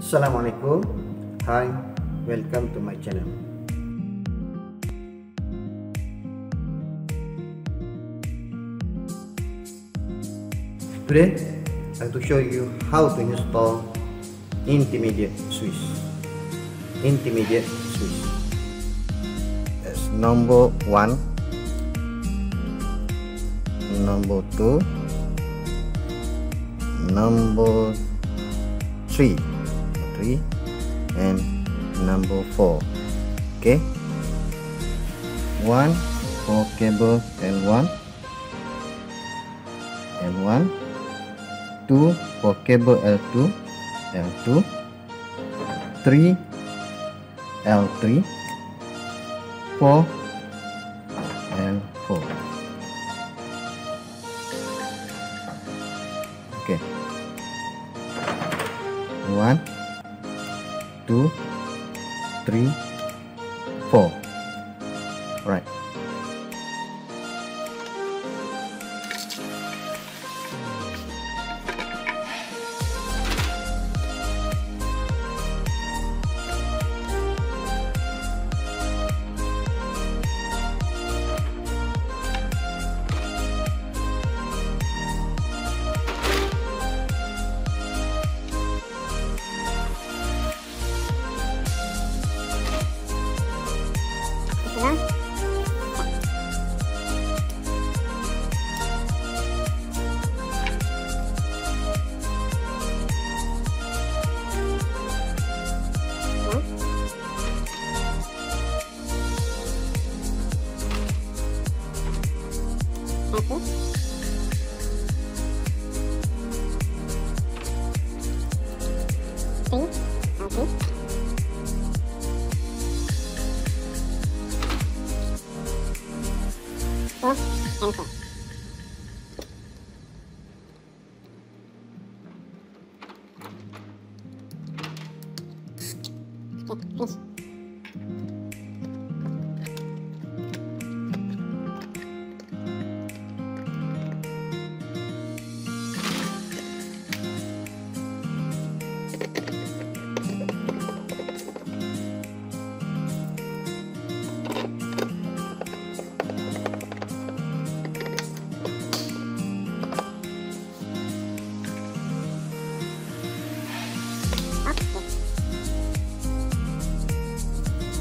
Assalamualaikum. Hi, welcome to my channel. Today, I'm going to show you how to install intermediate Suis. Intermediate Suis. That's number 1, number 2, number 3, and number 4. Okay, 1 for cable L1, 2 for cable L2, 3 L3, 4 L4. Okay, 1, 2, 3, 4. Right.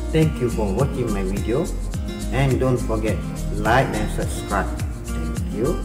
Thank you for watching my video, and don't forget like and subscribe. Thank you.